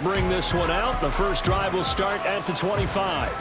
Bring this one out. The first drive will start at the 25.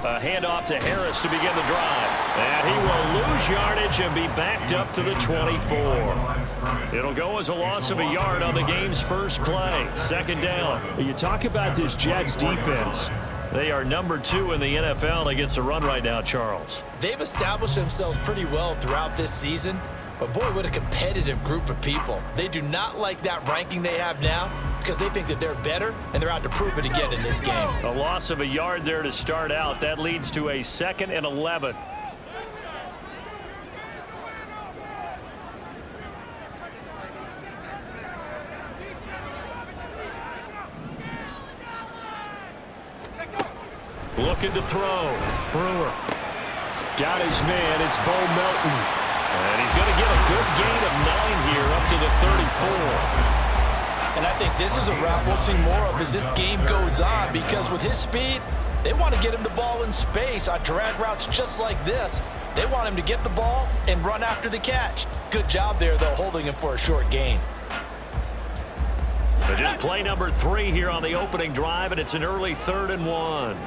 A handoff to Harris to begin the drive. And he will lose yardage and be backed up to the 24. It'll go as a loss of a yard on the game's first play. Second down. You talk about this Jets defense. They are number 2 in the NFL against the run right now, Charles. They've established themselves pretty well throughout this season. But boy, what a competitive group of people. They do not like that ranking they have now because they think that they're better, and they're out to prove it again in this game. A loss of a yard there to start out. That leads to a 2nd and 11. Looking to throw. Brewer. Got his man. It's Bo Melton. And he's going to get a good gain of 9 here up to the 34. And I think this is a route we'll see more of as this game goes on, because with his speed, they want to get him the ball in space on drag routes just like this. They want him to get the ball and run after the catch. Good job there, though, holding him for a short gain. But just play number 3 here on the opening drive, and it's an early 3rd and 1.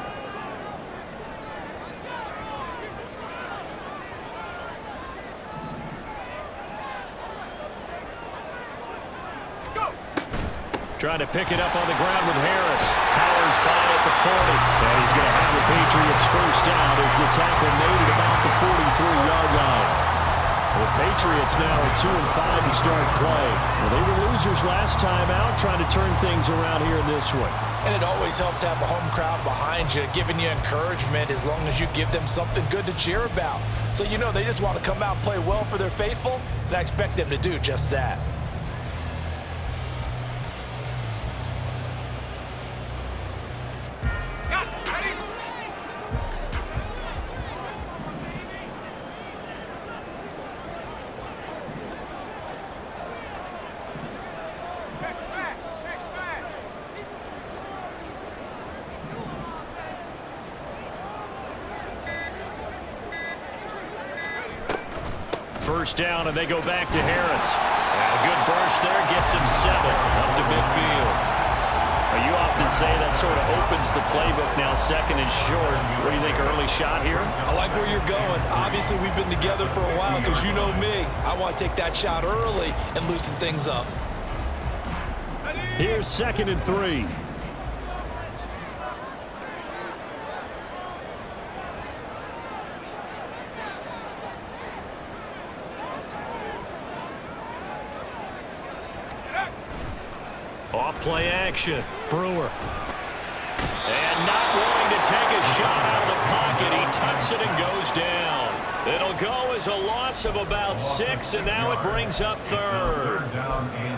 Trying to pick it up on the ground with Harris. Powers by at the 40. And he's going to have the Patriots first down as the tackle made it about the 43-yard line. The Patriots now are 2-5 to start play. Well, they were losers last time out, trying to turn things around here in this one. And it always helps to have a home crowd behind you, giving you encouragement as long as you give them something good to cheer about. So you know they just want to come out and play well for their faithful, and I expect them to do just that. First down, and they go back to Harris. And a good burst there gets him 7 up to midfield. You often say that sort of opens the playbook now, 2nd and short. What do you think, early shot here? I like where you're going. Obviously, we've been together for a while because you know me. I want to take that shot early and loosen things up. Here's 2nd and 3. Off play action. Brewer. And not willing to take a shot out of the pocket. He tucks it and goes down. It'll go as a loss of about 6, and now it brings up 3rd.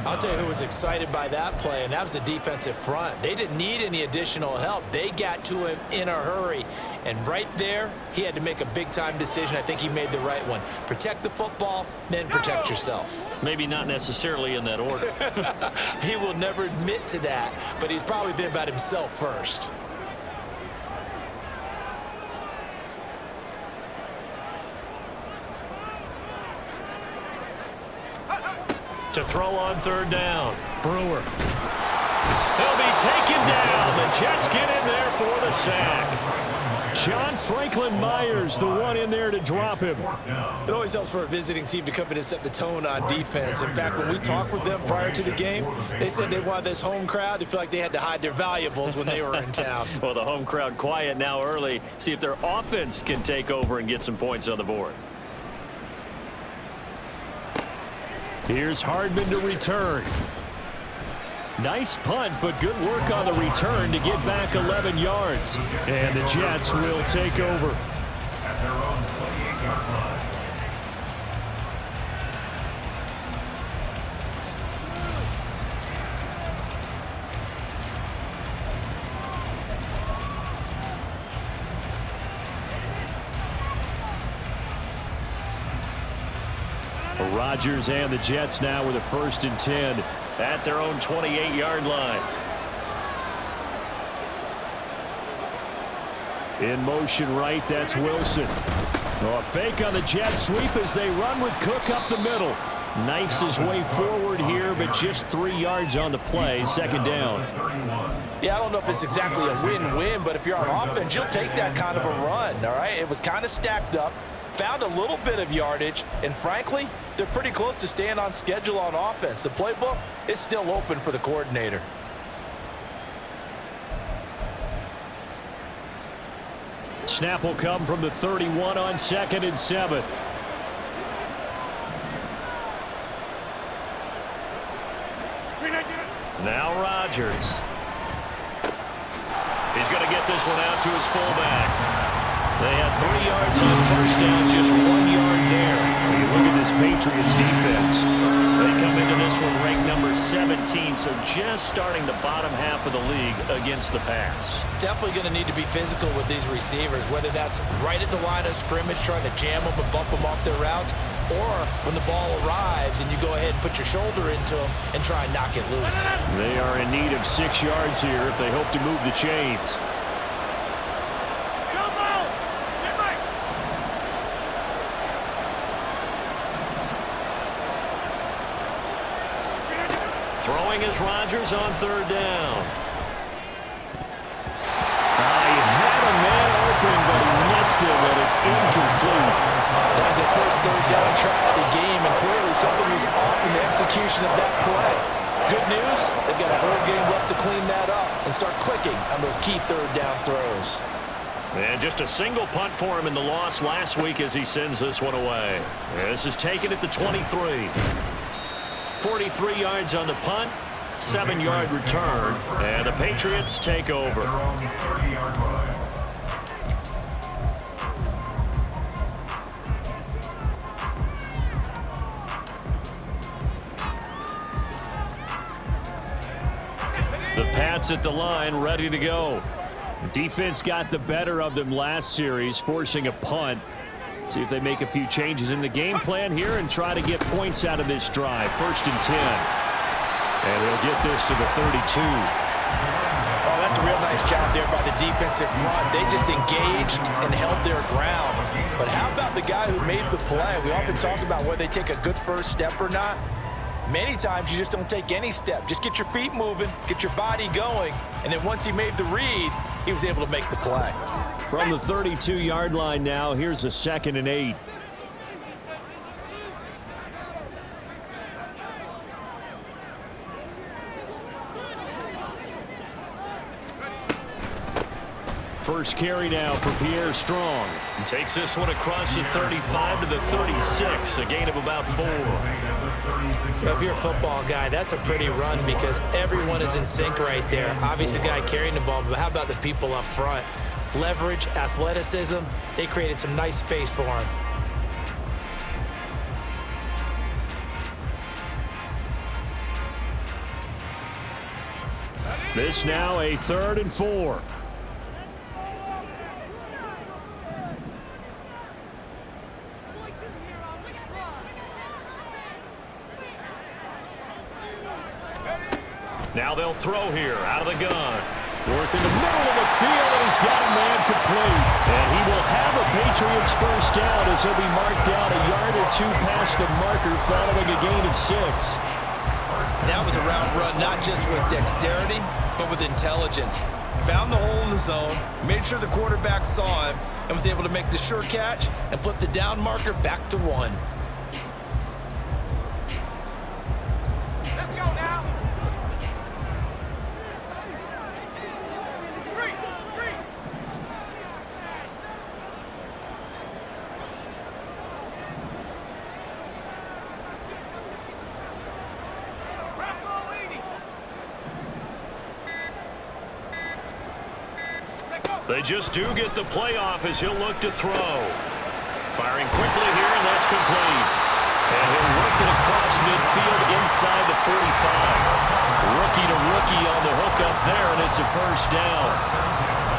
I'll tell you who was excited by that play, and that was the defensive front. They didn't need any additional help. They got to him in a hurry. And right there, he had to make a big-time decision. I think he made the right one. Protect the football, then protect yourself. Maybe not necessarily in that order. He will never admit to that, but he's probably been about himself first. To throw on 3rd down. Brewer. He'll be taken down. The Jets get in there for the sack. John Franklin Myers, the one in there to drop him. It always helps for a visiting team to come in and set the tone on defense. In fact, when we talked with them prior to the game, they said they wanted this home crowd to feel like they had to hide their valuables when they were in town. Well, the home crowd quiet now early. See if their offense can take over and get some points on the board. Here's Hardman to return. Nice punt, but good work on the return to get back 11 yards. And the Jets will take over. At their own 28-yard line. Rodgers and the Jets now with a 1st and 10 at their own 28-yard line. In motion right, that's Wilson. A fake on the jet sweep as they run with Cook up the middle. Knifes his way forward here, but just 3 yards on the play. 2nd down. Yeah, I don't know if it's exactly a win-win, but if you're on offense, you'll take that kind of a run, all right? It was kind of stacked up, found a little bit of yardage, and frankly, they're pretty close to staying on schedule on offense. The playbook is still open for the coordinator. Snap will come from the 31 on 2nd and 7. Now Rodgers. He's going to get this one out to his fullback. They had 3 yards on 1st down, just 1 yard there. When you look at this Patriots defense, they come into this one ranked number 17, so just starting the bottom half of the league against the pass. Definitely going to need to be physical with these receivers, whether that's right at the line of scrimmage trying to jam them and bump them off their routes, or when the ball arrives and you go ahead and put your shoulder into them and try and knock it loose. They are in need of 6 yards here if they hope to move the chains. Throwing is Rodgers on 3rd down. He had a man open, but he missed him, and it's incomplete. That was the first 3rd down try of the game, and clearly something was off in the execution of that play. Good news, they've got a whole game left to clean that up and start clicking on those key 3rd down throws. And just a single punt for him in the loss last week as he sends this one away. This is taken at the 23. 43 yards on the punt, 7-yard return, and the Patriots take over. The Pats at the line, ready to go. Defense got the better of them last series, forcing a punt. See if they make a few changes in the game plan here and try to get points out of this drive. 1st and 10. And they'll get this to the 32. Oh, that's a real nice job there by the defensive front. They just engaged and held their ground. But how about the guy who made the play? We often talk about whether they take a good first step or not. Many times you just don't take any step. Just get your feet moving, get your body going, and then once he made the read, he was able to make the play. From the 32-yard line now, here's a 2nd and 8. First carry now for Pierre Strong. Takes this one across the 35 to the 36, a gain of about 4. If you're a football guy, that's a pretty run because everyone is in sync right there. Obviously, the guy carrying the ball, but how about the people up front? Leverage, athleticism, they created some nice space for him. This now a 3rd and 4. Now they'll throw here out of the gun. Work in the middle of the field, and he's got a man complete. And he will have a Patriots 1st down as he'll be marked down a yard or 2 past the marker following a gain of 6. That was a route run, not just with dexterity, but with intelligence. Found the hole in the zone, made sure the quarterback saw him, and was able to make the sure catch and flip the down marker back to 1. They just do get the playoff as he'll look to throw. Firing quickly here, and that's complete. And he'll work it across midfield inside the 45. Rookie to rookie on the hook up there, and it's a 1st down.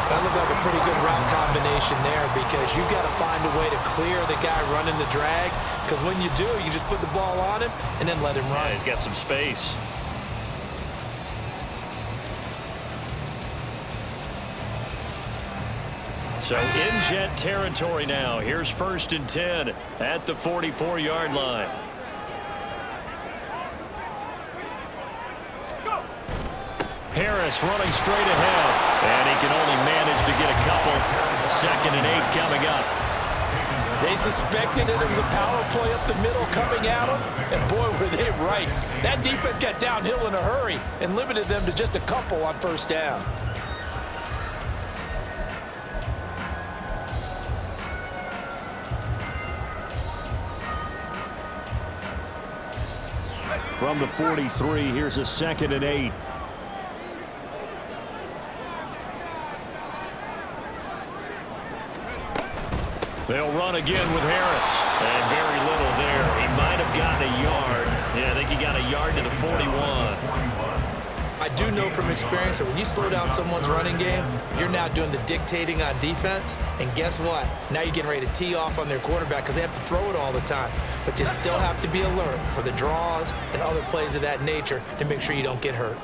That looked like a pretty good route combination there because you've got to find a way to clear the guy running the drag, because when you do, you just put the ball on him and then let him run. Yeah, he's got some space. So in Jet territory now. Here's 1st and 10 at the 44-yard line. Harris running straight ahead, and he can only manage to get a couple. 2nd and 8 coming up. They suspected it was a power play up the middle coming at them, and boy, were they right. That defense got downhill in a hurry and limited them to just a couple on 1st down. From the 43, here's a 2nd and 8. They'll run again with Harris. And very little there. He might have gotten a yard. Yeah, I think he got a yard to the 41. I do know from experience that when you slow down someone's running game, you're now doing the dictating on defense. And guess what? Now you're getting ready to tee off on their quarterback because they have to throw it all the time. But you still have to be alert for the draws and other plays of that nature to make sure you don't get hurt.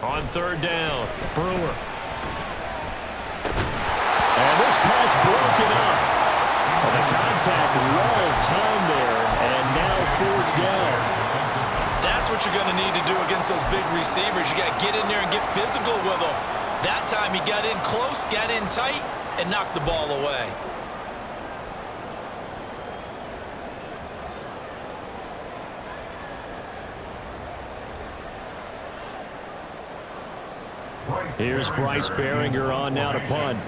On 3rd down, Brewer. And this pass broken up. And the contact well timed there, and now 4th down. That's what you're going to need to do against those big receivers. You got to get in there and get physical with them. That time he got in close, got in tight, and knocked the ball away. Here's Bryce Behringer on now to punt.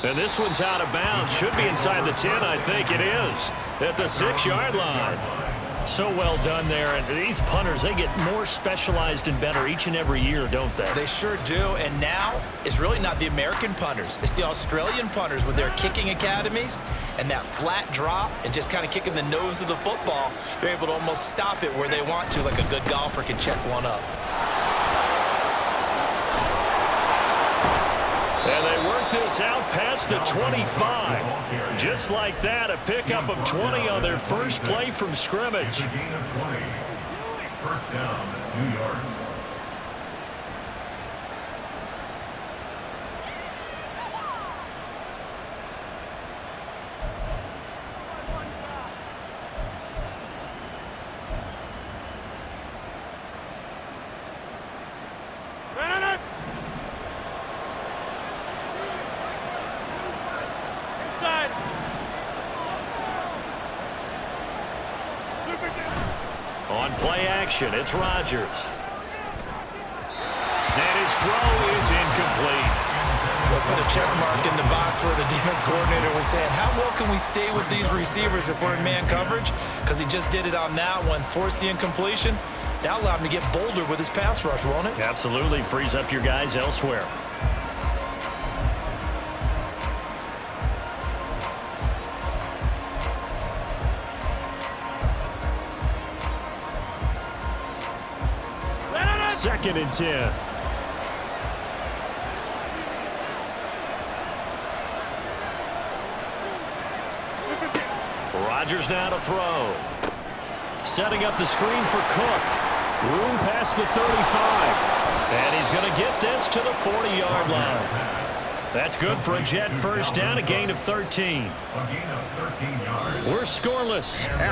And this one's out of bounds. Should be inside the 10, I think it is. At the 6-yard line. So well done there. And these punters, they get more specialized and better each and every year, don't they? They sure do. And now it's really not the American punters. It's the Australian punters with their kicking academies and that flat drop and just kind of kicking the nose of the football. They're able to almost stop it where they want to, like a good golfer can check one up. And they work this out past the 25. Just like that, a pickup of 20 on their first play from scrimmage. Gain of 20. 1st down, New York. On play action, it's Rodgers. And his throw is incomplete. They'll put a check mark in the box where the defense coordinator was saying, how well can we stay with these receivers if we're in man coverage? Because he just did it on that one, forced the incompletion. That allowed him to get bolder with his pass rush, won't it? Absolutely. Frees up your guys elsewhere. Second and 10. Rodgers now to throw. Setting up the screen for Cook. Room past the 35. And he's going to get this to the 40-yard line. That's good for a Jet 1st down, a gain of 13. A gain of 13 yards. We're scoreless.